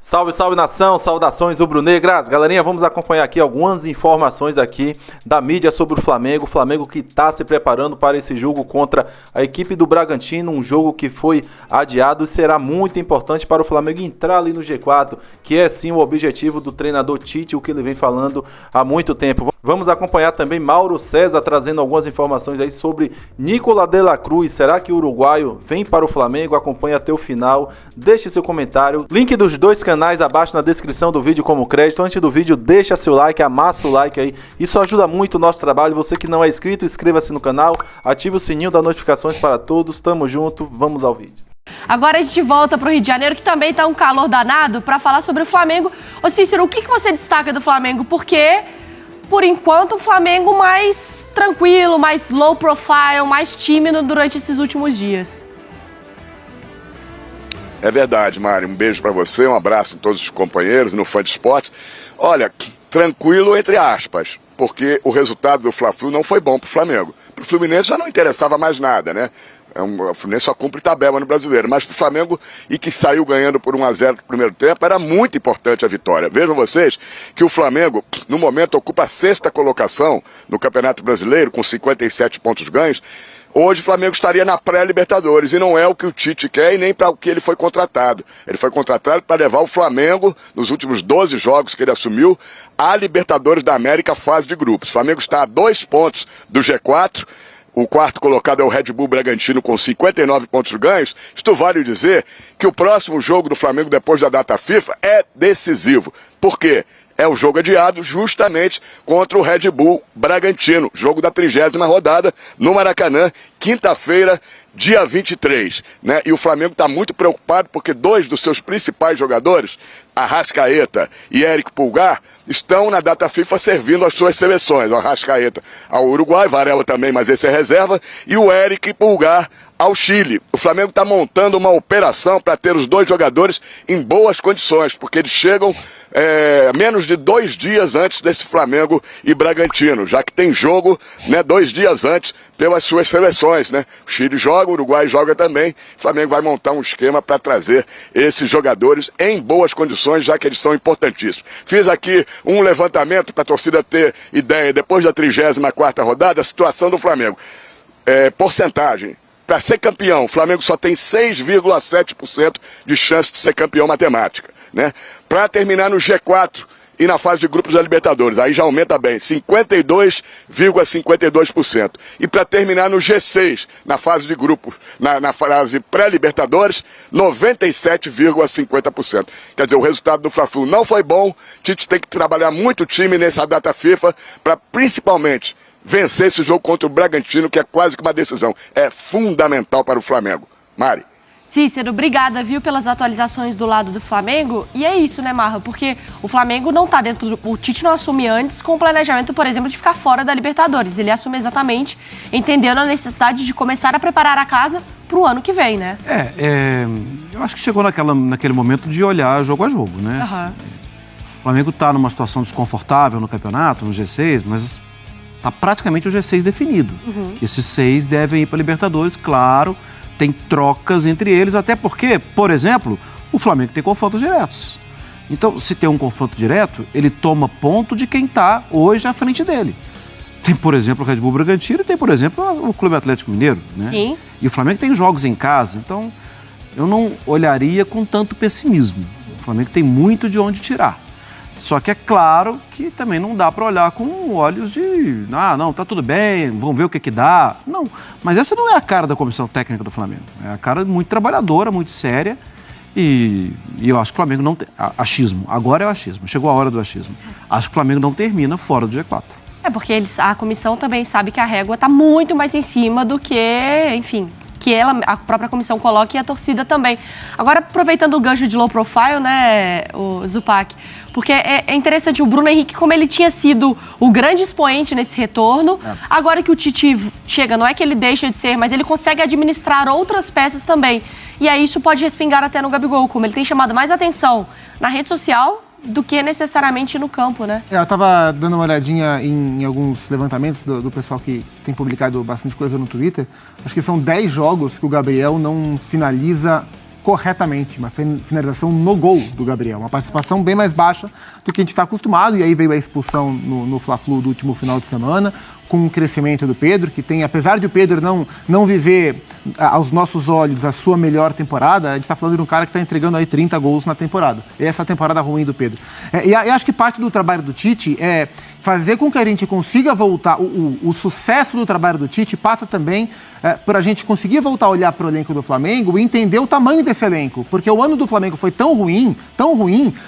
Salve, salve nação, saudações rubro-negras. Galerinha, vamos acompanhar aqui algumas informações aqui da mídia sobre o Flamengo que está se preparando para esse jogo contra a equipe do Bragantino, um jogo que foi adiado e será muito importante para o Flamengo entrar ali no G4, que é sim o objetivo do treinador Tite, o que ele vem falando há muito tempo. Vamos acompanhar também Mauro César trazendo algumas informações aí sobre Nicolás de la Cruz. Será que o uruguaio vem para o Flamengo? Acompanhe até o final, deixe seu comentário, link dos dois canais abaixo na descrição do vídeo como crédito. Antes do vídeo, deixa seu like, amassa o like aí, isso ajuda muito o nosso trabalho. Você que não é inscrito, inscreva-se no canal, ative o sininho das notificações para todos. Tamo junto, vamos ao vídeo. Agora a gente volta para o Rio de Janeiro, que também tá um calor danado, para falar sobre o Flamengo. Ô Cícero, o que você destaca do Flamengo? Porque, por enquanto, um Flamengo mais tranquilo, mais low profile, mais tímido durante esses últimos dias. É verdade, Mário. Um beijo pra você, um abraço a todos os companheiros no Fã de Esportes. Olha, tranquilo entre aspas, porque o resultado do Fla-Flu não foi bom pro Flamengo. Pro Fluminense já não interessava mais nada, né? O Fluminense só cumpre tabela no Brasileiro, mas pro Flamengo, e que saiu ganhando por 1-0 no primeiro tempo, era muito importante a vitória. Vejam vocês que o Flamengo, no momento, ocupa a 6ª colocação no Campeonato Brasileiro, com 57 pontos ganhos. Hoje o Flamengo estaria na pré-Libertadores, e não é o que o Tite quer e nem para o que ele foi contratado. Ele foi contratado para levar o Flamengo, nos últimos 12 jogos que ele assumiu, à Libertadores da América, fase de grupos. O Flamengo está a 2 pontos do G4, o quarto colocado é o Red Bull Bragantino com 59 pontos ganhos. Isto vale dizer que o próximo jogo do Flamengo depois da data FIFA é decisivo. Por quê? É o jogo adiado justamente contra o Red Bull Bragantino, jogo da 30ª rodada no Maracanã, quinta-feira, dia 23, né? E o Flamengo está muito preocupado porque 2 dos seus principais jogadores, Arrascaeta e Érico Pulgar, estão na data FIFA servindo as suas seleções. O Arrascaeta ao Uruguai, Varela também, mas esse é reserva, e o Érico Pulgar ao Chile. O Flamengo está montando uma operação para ter os 2 jogadores em boas condições, porque eles chegam menos de 2 dias antes desse Flamengo e Bragantino, já que tem jogo, né, 2 dias antes pelas suas seleções, né? O Chile joga, o Uruguai joga também. O Flamengo vai montar um esquema para trazer esses jogadores em boas condições, já que eles são importantíssimos. Fiz aqui um levantamento para a torcida ter ideia, depois da 34ª rodada, a situação do Flamengo. Porcentagem. Para ser campeão, o Flamengo só tem 6,7% de chance de ser campeão matemática, né? Para terminar no G4 e na fase de grupos da Libertadores, aí já aumenta bem, 52,52%. E para terminar no G6, na fase de grupos, na fase pré-Libertadores, 97,50%. Quer dizer, o resultado do Fla-Flu não foi bom. Tite tem que trabalhar muito o time nessa data FIFA para principalmente vencer esse jogo contra o Bragantino, que é quase que uma decisão. É fundamental para o Flamengo. Mari. Cícero, obrigada, viu, pelas atualizações do lado do Flamengo. E é isso, né, Marra? Porque o Flamengo não tá dentro do... O Tite não assume antes com o planejamento, por exemplo, de ficar fora da Libertadores. Ele assume exatamente entendendo a necessidade de começar a preparar a casa pro ano que vem, né? Eu acho que chegou naquele momento de olhar jogo a jogo, né? Uhum. O Flamengo tá numa situação desconfortável no campeonato, no G6, mas tá praticamente o G6 definido. Uhum. Que esses 6 devem ir para Libertadores, claro, tem trocas entre eles, até porque, por exemplo, o Flamengo tem confrontos diretos. Então, se tem um confronto direto, ele toma ponto de quem está hoje à frente dele. Tem, por exemplo, o Red Bull Bragantino e tem, por exemplo, o Clube Atlético Mineiro, né? Sim. E o Flamengo tem jogos em casa, então eu não olharia com tanto pessimismo. O Flamengo tem muito de onde tirar. Só que é claro que também não dá para olhar com olhos de... não, tá tudo bem, vamos ver o que dá. Não, mas essa não é a cara da comissão técnica do Flamengo. É a cara muito trabalhadora, muito séria. E eu acho que o Flamengo não tem... Achismo, agora é o achismo, chegou a hora do achismo. Acho que o Flamengo não termina fora do G4. Porque a comissão também sabe que a régua tá muito mais em cima do que, enfim... que a própria comissão coloca e a torcida também. Agora, aproveitando o gancho de low profile, né, o Zupac, porque é interessante o Bruno Henrique, como ele tinha sido o grande expoente nesse retorno, agora que o Tite chega, não é que ele deixa de ser, mas ele consegue administrar outras peças também. E aí isso pode respingar até no Gabigol, como ele tem chamado mais atenção na rede social do que necessariamente no campo, né? Eu tava dando uma olhadinha em alguns levantamentos do pessoal que tem publicado bastante coisa no Twitter. Acho que são 10 jogos que o Gabriel não finaliza corretamente, uma finalização no gol do Gabriel, uma participação bem mais baixa do que a gente está acostumado, e aí veio a expulsão no Fla-Flu do último final de semana, com o crescimento do Pedro, que tem, apesar de o Pedro não viver aos nossos olhos a sua melhor temporada, a gente está falando de um cara que está entregando aí 30 gols na temporada. Essa é a temporada ruim do Pedro. E acho que parte do trabalho do Tite é fazer com que a gente consiga voltar, o sucesso do trabalho do Tite passa também por a gente conseguir voltar a olhar para o elenco do Flamengo e entender o tamanho desse elenco, porque o ano do Flamengo foi tão ruim,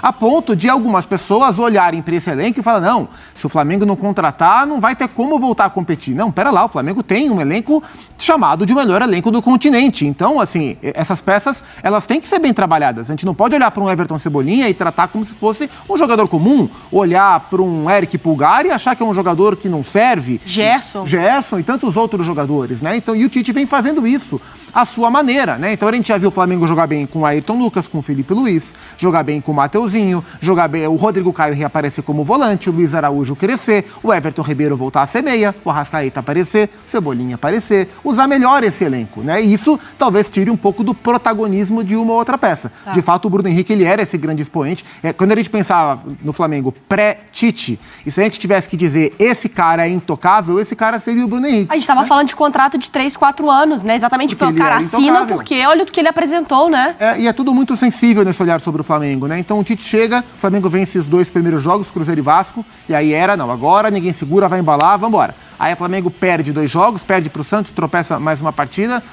a ponto de algumas pessoas olharem para esse elenco e falar, não, se o Flamengo não contratar, não vai ter como voltar a competir. Não, pera lá, o Flamengo tem um elenco chamado de o melhor elenco do continente. Então, assim, essas peças, elas têm que ser bem trabalhadas. A gente não pode olhar para um Everton Cebolinha e tratar como se fosse um jogador comum, olhar para um Eric Pulgar e achar que é um jogador que não serve. Gerson e tantos outros jogadores, né? Então, e o Tite vem fazendo isso à sua maneira, né? Então a gente já viu o Flamengo jogar bem com o Ayrton Lucas, com o Felipe Luiz, jogar bem com o Mateuzinho, jogar bem o Rodrigo Caio reaparecer como volante, o Luiz Araújo crescer, o Everton Ribeiro voltar a ser meia, o Arrascaeta aparecer, o Cebolinha aparecer, usar melhor esse elenco, né? E isso talvez tire um pouco do protagonismo de uma ou outra peça. Tá. De fato, o Bruno Henrique, ele era esse grande expoente. Quando a gente pensava no Flamengo pré-Tite, e se a gente tivesse que dizer esse cara é intocável, esse cara seria o Bruno Henrique. A gente estava falando de contrato de 3, 4 anos, né? Exatamente pelo cara assina, porque olha o que ele apresentou, né? E é tudo muito sensível nesse olhar sobre o Flamengo, né? Então o Tite chega, o Flamengo vence os 2 primeiros jogos, Cruzeiro e Vasco, e aí agora ninguém segura, vai embalar, vambora. Aí o Flamengo perde 2 jogos, perde pro Santos, tropeça mais uma partida,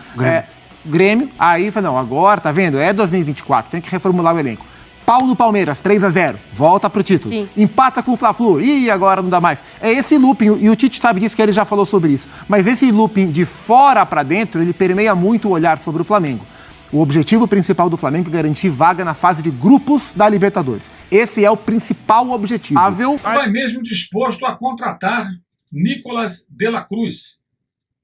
Grêmio, aí fala, não, agora, tá vendo? É 2024, tem que reformular o elenco. Pau no Palmeiras, 3-0, volta pro título. Sim. Empata com o Fla-Flu, agora não dá mais. É esse looping, e o Tite sabe disso, que ele já falou sobre isso. Mas esse looping de fora para dentro, ele permeia muito o olhar sobre o Flamengo. O objetivo principal do Flamengo é garantir vaga na fase de grupos da Libertadores. Esse é o principal objetivo. Vai mesmo disposto a contratar Nicolás de la Cruz.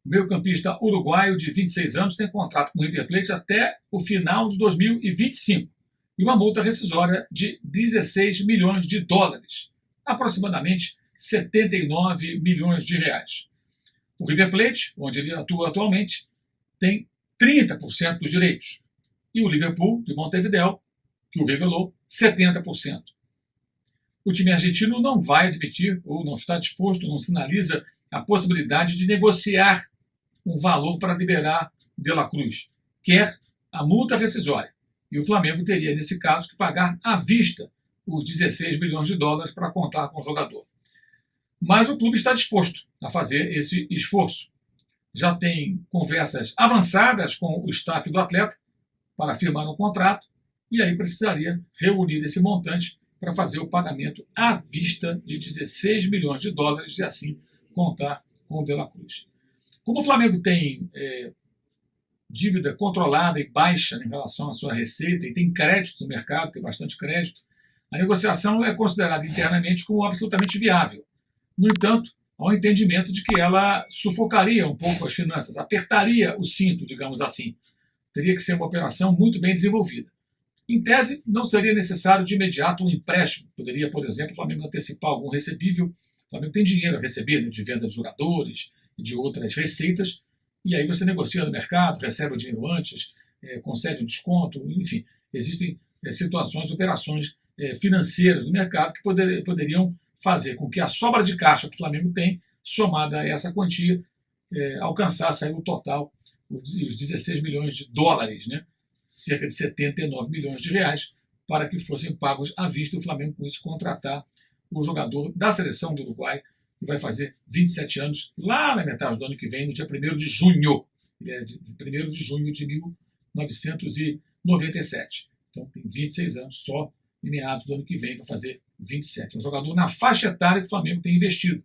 O meio-campista uruguaio de 26 anos tem contrato com o River Plate até o final de 2025. E uma multa rescisória de 16 milhões de dólares, aproximadamente 79 milhões de reais. O River Plate, onde ele atua atualmente, tem 30% dos direitos. E o Liverpool, de Montevideo, que o revelou, 70%. O time argentino não vai admitir, ou não está disposto, não sinaliza a possibilidade de negociar um valor para liberar De la Cruz. Quer a multa rescisória. E o Flamengo teria, nesse caso, que pagar à vista os 16 milhões de dólares para contar com o jogador. Mas o clube está disposto a fazer esse esforço. Já tem conversas avançadas com o staff do atleta para firmar um contrato e aí precisaria reunir esse montante para fazer o pagamento à vista de 16 milhões de dólares e assim contar com o De la Cruz. Como o Flamengo tem dívida controlada e baixa em relação à sua receita e tem crédito no mercado, tem bastante crédito, a negociação é considerada internamente como absolutamente viável. No entanto, há um entendimento de que ela sufocaria um pouco as finanças, apertaria o cinto, digamos assim. Teria que ser uma operação muito bem desenvolvida. Em tese, não seria necessário de imediato um empréstimo. Poderia, por exemplo, o Flamengo antecipar algum recebível. O Flamengo tem dinheiro a receber, né, de venda de jogadores e de outras receitas, e aí você negocia no mercado, recebe o dinheiro antes, concede um desconto, enfim. Existem situações, operações financeiras do mercado que poderiam fazer com que a sobra de caixa que o Flamengo tem, somada a essa quantia, alcançasse aí o total, os 16 milhões de dólares, né? Cerca de 79 milhões de reais, para que fossem pagos à vista e o Flamengo com isso contratar o jogador da seleção do Uruguai, que vai fazer 27 anos, lá na metade do ano que vem, no dia 1º de junho. Ele é de 1º de junho de 1997. Então tem 26 anos, só em meados do ano que vem vai fazer 27. Um jogador na faixa etária que o Flamengo tem investido,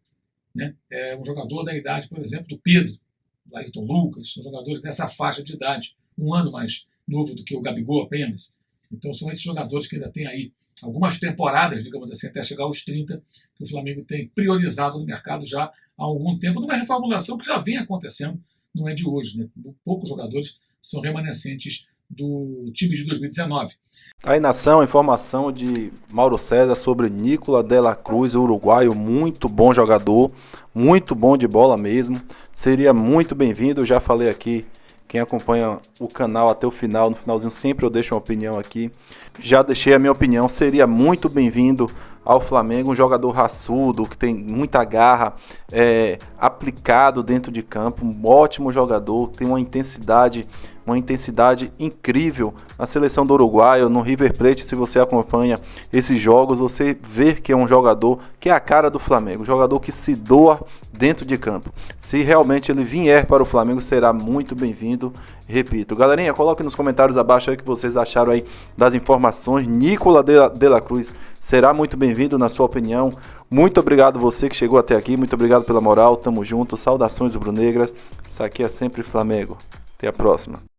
né? É um jogador da idade, por exemplo, do Pedro, do Ayrton Lucas, são jogadores dessa faixa de idade, um ano mais novo do que o Gabigol apenas. Então são esses jogadores que ainda têm aí algumas temporadas, digamos assim, até chegar aos 30, que o Flamengo tem priorizado no mercado já há algum tempo, numa reformulação que já vem acontecendo, não é de hoje, né? Poucos jogadores são remanescentes do time de 2019. Aí, nação, informação de Mauro César sobre Nicolás de la Cruz, uruguaio, muito bom jogador, muito bom de bola mesmo, seria muito bem-vindo, eu já falei aqui Quem acompanha o canal até o final, no finalzinho sempre eu deixo uma opinião aqui. Já deixei a minha opinião, seria muito bem-vindo ao Flamengo, um jogador raçudo, que tem muita garra, aplicado dentro de campo, um ótimo jogador, tem uma intensidade incrível na seleção do Uruguai, no River Plate. Se você acompanha esses jogos, você vê que é um jogador que é a cara do Flamengo, um jogador que se doa dentro de campo. Se realmente ele vier para o Flamengo, será muito bem-vindo. Repito, galerinha, coloque nos comentários abaixo aí o que vocês acharam aí das informações. Nicolas de la Cruz será muito bem-vindo, na sua opinião. Muito obrigado você que chegou até aqui, muito obrigado pela moral, tamo junto, saudações rubro-negras, isso aqui é sempre Flamengo. Até a próxima.